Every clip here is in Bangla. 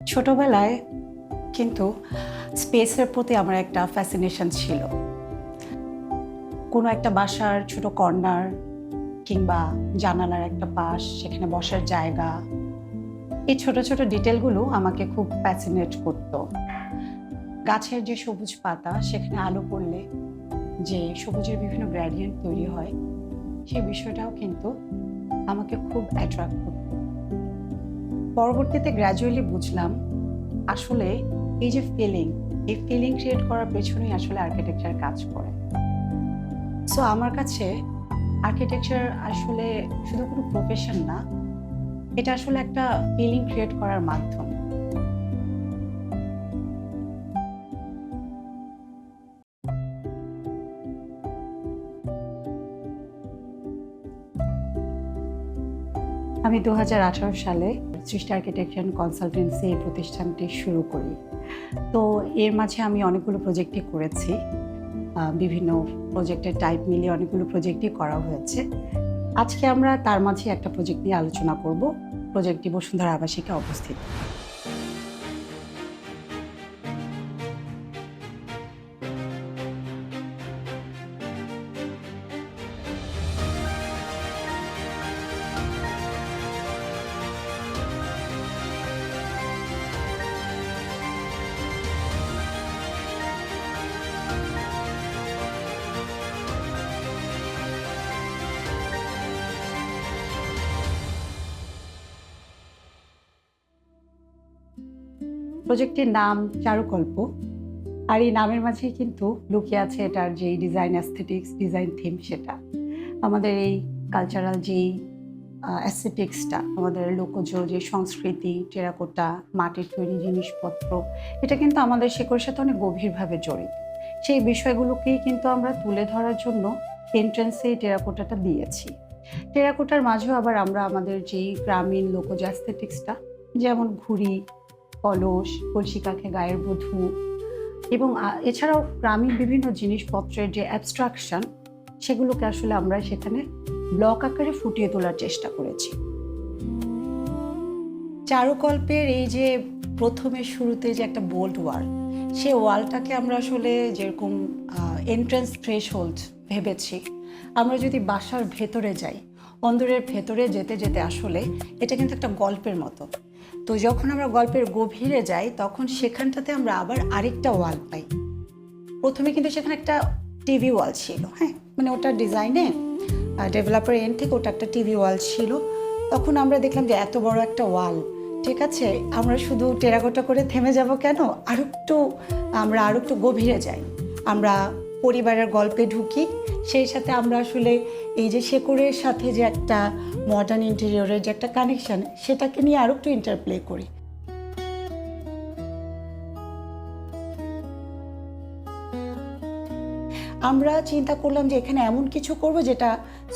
ছোটবেলায় কিন্তু স্পেসের প্রতি আমার একটা ফ্যাসিনেশন ছিল। কোনো একটা বাসার ছোট কর্নার কিংবা জানালার একটা পাশ, সেখানে বসার জায়গা, এই ছোট ছোট ডিটেলগুলো আমাকে খুব ফ্যাসিনেট করতো। গাছের যে সবুজ পাতা, সেখানে আলো পড়লে যে সবুজের বিভিন্ন গ্রেডিয়েন্ট তৈরি হয়, সেই বিষয়টাও কিন্তু আমাকে খুব অ্যাট্রাক্ট করত। পরবর্তীতে গ্র্যাজুয়ালি বুঝলাম আসলে এই যে এই ফিলিং ক্রিয়েট করার পেছনেই আসলে আর্কিটেকচার কাজ করে। সো আমার কাছে আর্কিটেকচার আসলে শুধু কোনো প্রফেশন না, এটা আসলে একটা ফিলিং ক্রিয়েট করার মাধ্যম। আমি 2018 সালে সৃষ্টি আর্কিটেকচার কনসালটেন্সি এই প্রতিষ্ঠানটি শুরু করি। তো এর মাঝে আমি অনেকগুলো প্রজেক্টই করেছি। বিভিন্ন প্রজেক্টের টাইপ মিলিয়ে অনেকগুলো প্রজেক্টই করা হয়েছে। আজকে আমরা তার মাঝে একটা প্রজেক্ট নিয়ে আলোচনা করব। প্রজেক্টটি বসুন্ধরা আবাসিকে অবস্থিত। প্রজেক্টটির নাম চারুকল্প। আর এই নামের মাঝেই কিন্তু লুকিয়ে আছে এটার যেই ডিজাইন অ্যাস্থেটিক্স, ডিজাইন থিম, সেটা আমাদের এই কালচারাল যেই অ্যাস্থেটিক্সটা, আমাদের লোকজ যে সংস্কৃতি, টেরাকোটা, মাটির তৈরি জিনিসপত্র, এটা কিন্তু আমাদের শেকড়ের সাথে অনেক গভীরভাবে জড়িত। সেই বিষয়গুলোকেই কিন্তু আমরা তুলে ধরার জন্য এন্ট্রেন্সে এই টেরাকোটাটা দিয়েছি। টেরাকোটার মাঝেও আবার আমরা আমাদের যেই গ্রামীণ লোকজ অ্যাস্থেটিক্সটা, যেমন ঘুড়ি, কলস, কলসি কাঁখে গায়ের বধূ, এবং এছাড়াও গ্রামীণ বিভিন্ন জিনিসপত্রের যে অ্যাবস্ট্রাকশন, সেগুলোকে আসলে আমরা সেখানে ব্লক আকারে ফুটিয়ে তোলার চেষ্টা করেছি। চারুকল্পের এই যে প্রথমে শুরুতে যে একটা বোল্ড ওয়াল, সে ওয়ালটাকে আমরা আসলে যেরকম এন্ট্রান্স থ্রেশহোল্ড ভেবেছি, আমরা যদি বাসার ভেতরে যাই, অন্দরের ভেতরে যেতে যেতে আসলে এটা কিন্তু একটা গল্পের মতো। তো যখন আমরা গল্পের গভীরে যাই, তখন সেখানটাতে আমরা আবার আরেকটা ওয়াল পাই। প্রথমে কিন্তু সেখানে একটা টিভি ওয়াল ছিল, হ্যাঁ, মানে ওটার ডিজাইনে ডেভেলপার এন্ড থেকে ওটা একটা টিভি ওয়াল ছিল। তখন আমরা দেখলাম যে এত বড় একটা ওয়াল, ঠিক আছে, আমরা শুধু টেরাকোটা করে থেমে যাব কেন, আমরা আরও একটু গভীরে যাই, আমরা পরিবারের গল্পে ঢুকি। সেই সাথে আমরা আসলে এই যে শেকড়ের সাথে যে একটা মডার্ন ইন্টেরিয়রের যে একটা কানেকশন, সেটাকে নিয়ে আরও একটু ইন্টারপ্লে করি। আমরা চিন্তা করলাম যে এখানে এমন কিছু করব যেটা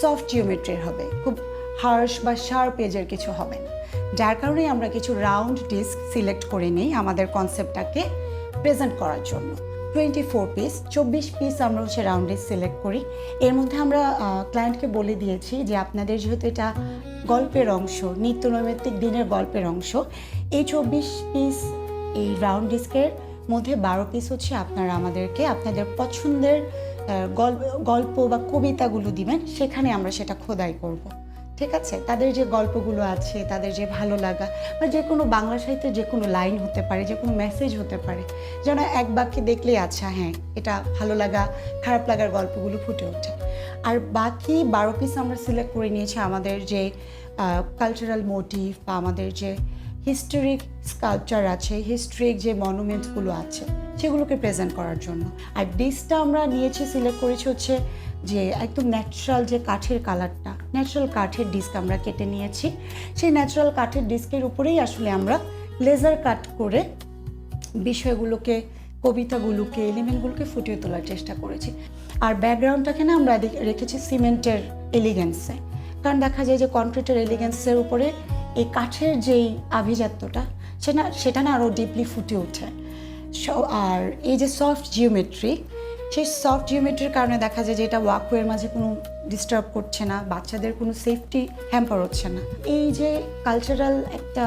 সফট জিওমেট্রির হবে, খুব হার্শ বা শার্প এজের কিছু হবে না। যার কারণে আমরা কিছু রাউন্ড ডিস্ক সিলেক্ট করে নিই আমাদের কনসেপ্টটাকে প্রেজেন্ট করার জন্য। 24 পিস, 24 পিস আমরা রাউন্ড ডিস্ক সিলেক্ট করি। এর মধ্যে আমরা ক্লায়েন্টকে বলে দিয়েছি যে আপনাদের যেহেতু এটা গল্পের অংশ, নিত্য নৈমিত্তিক দিনের গল্পের অংশ, এই 24 পিস এই রাউন্ড ডিস্কের মধ্যে 12 পিস হচ্ছে আপনারা আমাদেরকে আপনাদের পছন্দের গল্প বা কবিতাগুলো দিবেন, সেখানে আমরা সেটা খোদাই করব। ঠিক আছে, তাদের যে গল্পগুলো আছে, তাদের যে ভালো লাগা বা যে কোনো বাংলা সাহিত্যের যে কোনো লাইন হতে পারে, যে কোনো মেসেজ হতে পারে, যেন এক বাক্যে দেখলেই আচ্ছা হ্যাঁ এটা ভালো লাগা, খারাপ লাগার গল্পগুলো ফুটে ওঠে। আর বাকি 12 পিস আমরা সিলেক্ট করে নিয়েছি আমাদের যে কালচারাল মোটিভ বা আমাদের যে হিস্টোরিক স্কাল্পচার আছে, হিস্ট্রিক যে মনুমেন্টসগুলো আছে, সেগুলোকে প্রেজেন্ট করার জন্য। আর ডিস্কটা আমরা নিয়েছি, সিলেক্ট করেছি হচ্ছে যে একদম ন্যাচারাল যে কাঠের কালারটা, ন্যাচারাল কাঠের ডিস্ক আমরা কেটে নিয়েছি। সেই ন্যাচারাল কাঠের ডিস্কের উপরেই আসলে আমরা লেজার কাট করে বিষয়গুলোকে, কবিতাগুলোকে, এলিমেন্টগুলোকে ফুটিয়ে তোলার চেষ্টা করেছি। আর ব্যাকগ্রাউন্ডটাকে না আমরা রেখেছি সিমেন্টের এলিগেন্সে, কারণ দেখা যায় যে কনক্রিটের এলিগেন্সের উপরে এই কাঠের যেই আভিজাত্যটা, সেটা না আরও ডিপলি ফুটে ওঠে। আর এই যে সফট জিওমেট্রি, সেই সফট জিওমেট্রির কারণে দেখা যায় যে এটা ওয়াকওয়ের মাঝে কোনো ডিস্টার্ব করছে না, বাচ্চাদের কোনো সেফটি হ্যাম্পার হচ্ছে না। এই যে কালচারাল একটা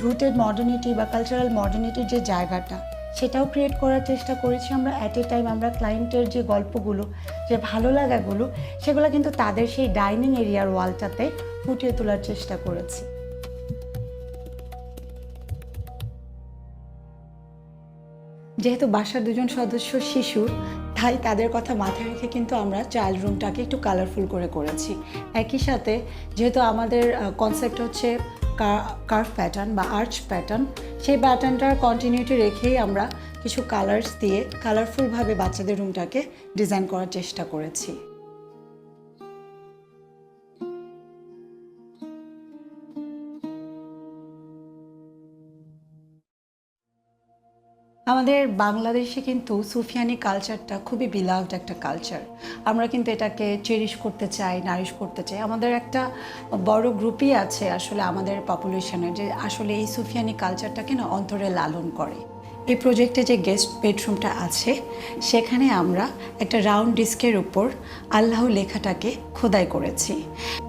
রুটেড মডার্নিটি বা কালচারাল মডার্নিটির যে জায়গাটা সেটাও ক্রিয়েট করার চেষ্টা করেছি আমরা। অ্যাট এ টাইম আমরা ক্লায়েন্টের যে গল্পগুলো, যে ভালো লাগাগুলো, সেগুলো কিন্তু তাদের সেই ডাইনিং এরিয়ার ওয়ালটাতে ফুটিয়ে তোলার চেষ্টা করেছি। যেহেতু বাসার দুজন সদস্য শিশু, তাই তাদের কথা মাথায় রেখে কিন্তু আমরা চাইল্ড রুমটাকে একটু কালারফুল করেছি। একই সাথে যেহেতু আমাদের কনসেপ্ট হচ্ছে কার্ভ প্যাটার্ন বা আর্চ প্যাটার্ন, সেই প্যাটার্নটার কন্টিনিউটি রেখেই আমরা কিছু কালার্স দিয়ে কালারফুলভাবে বাচ্চাদের রুমটাকে ডিজাইন করার চেষ্টা করেছি। আমাদের বাংলাদেশে কিন্তু সুফিয়ানি কালচারটা খুবই বিলাভড একটা কালচার। আমরা কিন্তু এটাকে চেরিশ করতে চাই, নারিশ করতে চাই। আমাদের একটা বড় গ্রুপই আছে আসলে আমাদের পপুলেশনের, যে আসলে এই সুফিয়ানি কালচারটাকে না অন্তরে লালন করে। এই প্রজেক্টে যে গেস্ট বেডরুমটা আছে সেখানে আমরা একটা রাউন্ড ডিস্কের উপর আল্লাহ লেখাটাকে খোদাই করেছি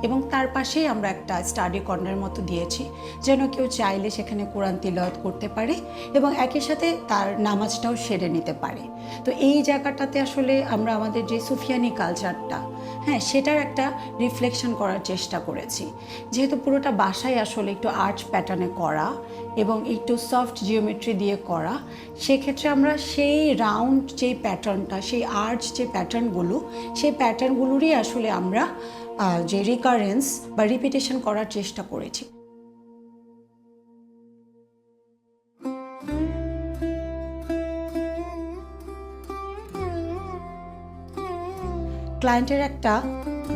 এবং তার পাশেই আমরা একটা স্টাডি কর্নার মতো দিয়েছি, যেন কেউ চাইলে সেখানে কোরআন তিলাওয়াত করতে পারে এবং একই সাথে তার নামাজটাও সেরে নিতে পারে। তো এই জায়গাটাতে আসলে আমরা আমাদের যে সুফিয়ানি কালচারটা, সেটার একটা রিফ্লেকশন করার চেষ্টা করেছি। যেহেতু পুরোটা বাসায় আসলে একটু আর্চ প্যাটার্নে করা এবং একটু সফট জিওমেট্রি দিয়ে করা, সেক্ষেত্রে আমরা সেই রাউন্ড যে প্যাটার্নটা, সেই আর্চ যে প্যাটার্নগুলো, সেই প্যাটার্নগুলোরই আসলে আমরা যে রিকারেন্স বা রিপিটেশন করার চেষ্টা করেছি। ক্লায়েন্টের একটা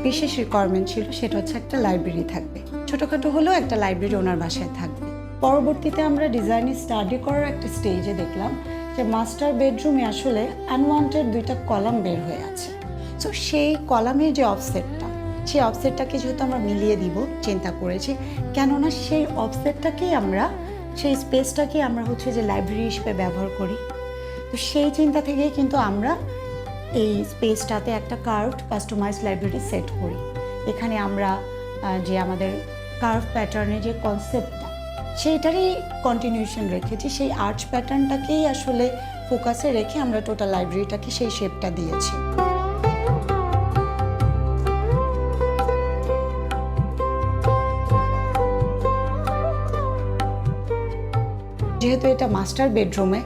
বিশেষ রিকোয়ারমেন্ট ছিল, সেটা হচ্ছে একটা লাইব্রেরি থাকবে, ছোটোখাটো হলেও একটা লাইব্রেরি ওনার বাসায় থাকবে। পরবর্তীতে আমরা ডিজাইনে স্টাডি করার একটা স্টেজে দেখলাম যে মাস্টার বেডরুমে আসলে আনওয়ান্টেড 2টা কলাম বের হয়ে আছে। সো সেই কলামের যে অফসেটটা, সেই অফসেটটাকে যেহেতু আমরা মিলিয়ে দিব চিন্তা করেছি, কেননা সেই অফসেটটাকেই আমরা, সেই স্পেসটাকেই আমরা হচ্ছে যে লাইব্রেরি হিসেবে ব্যবহার করি। তো সেই চিন্তা থেকেই কিন্তু আমরা এই স্পেসটাতে একটা কার্ভড কাস্টমাইজড লাইব্রেরি সেট করি। এখানে আমরা যে আমাদের কার্ভ প্যাটার্নের যে কনসেপ্টটা, সেইটারই কন্টিনিউশন রেখেছি। সেই আর্চ প্যাটার্নটাকেই আসলে ফোকাসে রেখে আমরা টোটাল লাইব্রেরিটাকে সেই শেপটা দিয়েছি। যেহেতু এটা মাস্টার বেডরুমে,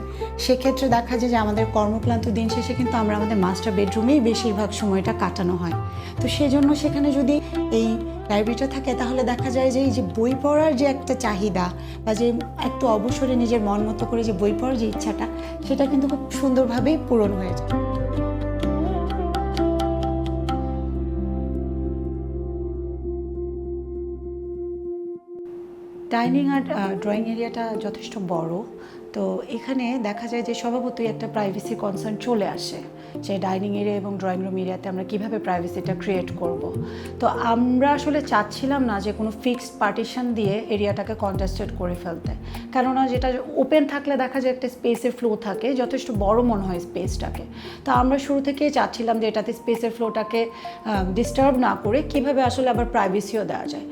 সেক্ষেত্রে দেখা যায় যে আমাদের কর্মক্লান্ত দিন শেষে কিন্তু আমরা আমাদের মাস্টার বেডরুমেই বেশিরভাগ সময়টা কাটানো হয়। তো সেজন্য সেখানে যদি এই লাইব্রেরিটা থাকে তাহলে দেখা যায় যে এই যে বই পড়ার যে একটা চাহিদা বা যে একটু অবসরে নিজের মন মতো করে যে বই পড়ার যে ইচ্ছাটা, সেটা কিন্তু খুব সুন্দরভাবেই পূরণ হয়ে যায়। ডাইনিং আর ড্রয়িং এরিয়াটা যথেষ্ট বড়। তো এখানে দেখা যায় যে স্বভাবতই একটা প্রাইভেসি কনসার্ন চলে আসে, যে ডাইনিং এরিয়া এবং ড্রয়িং রুম এরিয়াতে আমরা কীভাবে প্রাইভেসিটা ক্রিয়েট করব। তো আমরা আসলে চাচ্ছিলাম না যে কোনো ফিক্সড পার্টিশন দিয়ে এরিয়াটাকে কন্টেস্টেড করে ফেলতে, কেননা যেটা ওপেন থাকলে দেখা যায় একটা স্পেসের ফ্লো থাকে, যথেষ্ট বড় মনে হয় স্পেসটাকে। তো আমরা শুরু থেকেই চাচ্ছিলাম যে এটাতে স্পেসের ফ্লোটাকে ডিস্টার্ব না করে কীভাবে আসলে আবার প্রাইভেসিও দেওয়া যায়।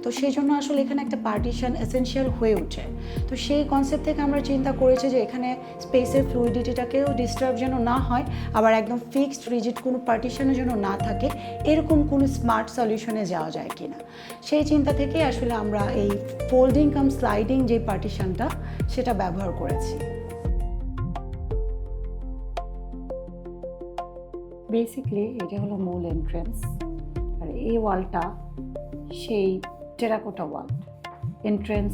তো সেই জন্য আসলে এখানে একটা পার্টিশন এসেনশিয়াল হয়ে ওঠে। তো সেই কনসেপ্ট থেকে আমরা চিন্তা করেছি যে এখানে স্পেসের ফ্লুইডিটিটাকেও ডিস্টার্ব যেন না হয়, আবার একদম ফিক্সড রিজিড কোনো পার্টিশনের জন্য না থাকে, এরকম কোনো স্মার্ট সলিউশনে যাওয়া যায় কিনা, সেই চিন্তা থেকেই আসলে আমরা এই ফোল্ডিং কাম স্লাইডিং যে পার্টিশনটা সেটা ব্যবহার করেছি। বেসিক্যালি এটা হলো মূল এন্ট্রেন্স, আর এই ওয়ালটা সেই টেরাকোটা ওয়াল। এন্ট্রেন্স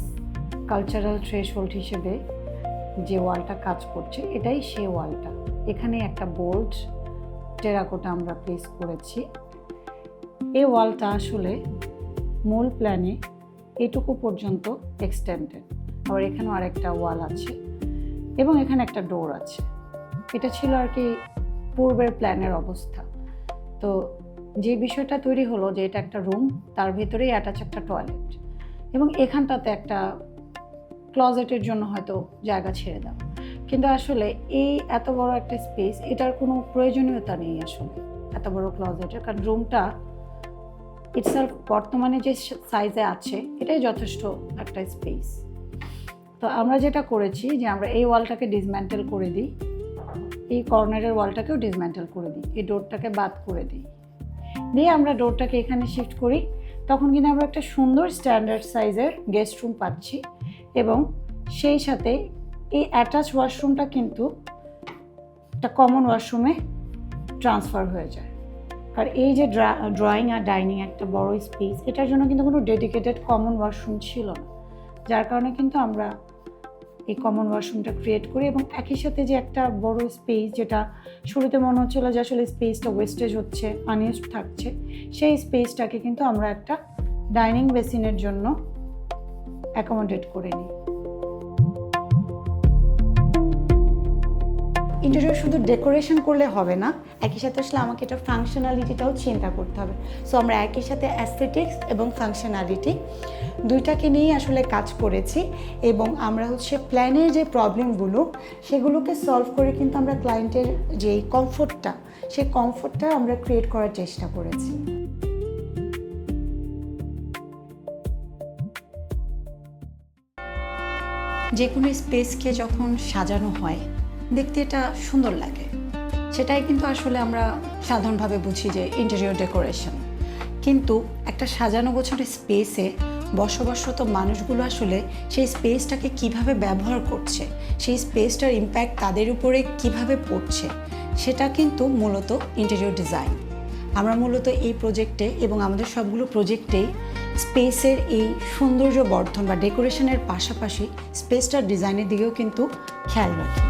কালচারাল থ্রেশহোল্ড হিসেবে যে ওয়ালটা কাজ করছে, এটাই সেই ওয়ালটা। এখানে একটা বোল্ড টেরাকোটা আমরা প্লেস করেছি। এই ওয়ালটা আসলে মূল প্ল্যানে এটুকু পর্যন্ত এক্সটেন্ডেড, আবার এখানেও আরেকটা ওয়াল আছে এবং এখানে একটা ডোর আছে। এটা ছিল আর কি পূর্বের প্ল্যানের অবস্থা। তো যে বিষয়টা তৈরি হলো যে এটা একটা রুম, তার ভিতরেই অ্যাটাচ একটা টয়লেট এবং এখানটাতে একটা ক্লজেটের জন্য হয়তো জায়গা ছেড়ে দাও, কিন্তু আসলে এই এত বড় একটা স্পেস, এটার কোনো প্রয়োজনীয়তা নেই আসলে এত বড় ক্লজেটের, কারণ রুমটা ইটসেলফ বর্তমানে যে সাইজে আছে এটাই যথেষ্ট একটা স্পেস। তো আমরা যেটা করেছি যে আমরা এই ওয়ালটাকে ডিসম্যান্টেল করে দিই, এই কর্নারের ওয়ালটাকেও ডিসম্যান্টেল করে দিই, এই ডোরটাকে বাদ করে দিই, দিয়ে আমরা ডোরটাকে এখানে শিফট করি। তখন কিন্তু আমরা একটা সুন্দর স্ট্যান্ডার্ড সাইজের গেস্ট রুম পাচ্ছি এবং সেই সাথে এই অ্যাটাচ ওয়াশরুমটা কিন্তু একটা কমন ওয়াশরুমে ট্রান্সফার হয়ে যায়। আর এই যে ড্রয়িং আর ডাইনিং একটা বড় স্পেস, এটার জন্য কিন্তু কোনো ডেডিকেটেড কমন ওয়াশরুম ছিল না, যার কারণে কিন্তু আমরা এই কমন ওয়াশরুমটা ক্রিয়েট করি এবং একই সাথে যে একটা বড় স্পেস, যেটা শুরুতে মনে হচ্ছিল যে আসলে স্পেসটা ওয়েস্টেজ হচ্ছে, আনইউজড থাকছে, সেই স্পেসটাকে কিন্তু আমরা একটা ডাইনিং বেসিনের জন্য অ্যাকোমোডেট করে নিই। ইন্টেরিয়র শুধু ডেকোরেশন করলে হবে না, একই সাথে আসলে আমাকে এটা ফাংশনালিটিটাও চিন্তা করতে হবে। সো আমরা একই সাথে অ্যাস্থেটিক্স এবং ফাংশনালিটি দুইটাকে নিয়েই আসলে কাজ করেছি এবং আমরা হচ্ছে প্ল্যানের যে প্রবলেমগুলো সেগুলোকে সলভ করে কিন্তু আমরা ক্লায়েন্টের যে কমফোর্টটা, সেই কমফোর্টটা আমরা ক্রিয়েট করার চেষ্টা করেছি। যে কোনো স্পেসকে যখন সাজানো হয় দেখতে এটা সুন্দর লাগে, সেটাই কিন্তু আসলে আমরা সাধারণভাবে বুঝি যে ইন্টেরিয়র ডেকোরেশন। কিন্তু একটা সাজানো গোছানো স্পেসে বসবাসরত মানুষগুলো আসলে সেই স্পেসটাকে কিভাবে ব্যবহার করছে, সেই স্পেসটার ইম্প্যাক্ট তাদের উপরে কিভাবে পড়ছে, সেটা কিন্তু মূলত ইন্টেরিয়র ডিজাইন। আমরা মূলত এই প্রজেক্টে এবং আমাদের সবগুলো প্রজেক্টেই স্পেসের এই সৌন্দর্য বর্ধন বা ডেকোরেশনের পাশাপাশি স্পেসটার ডিজাইনের দিকেও কিন্তু খেয়াল রাখি।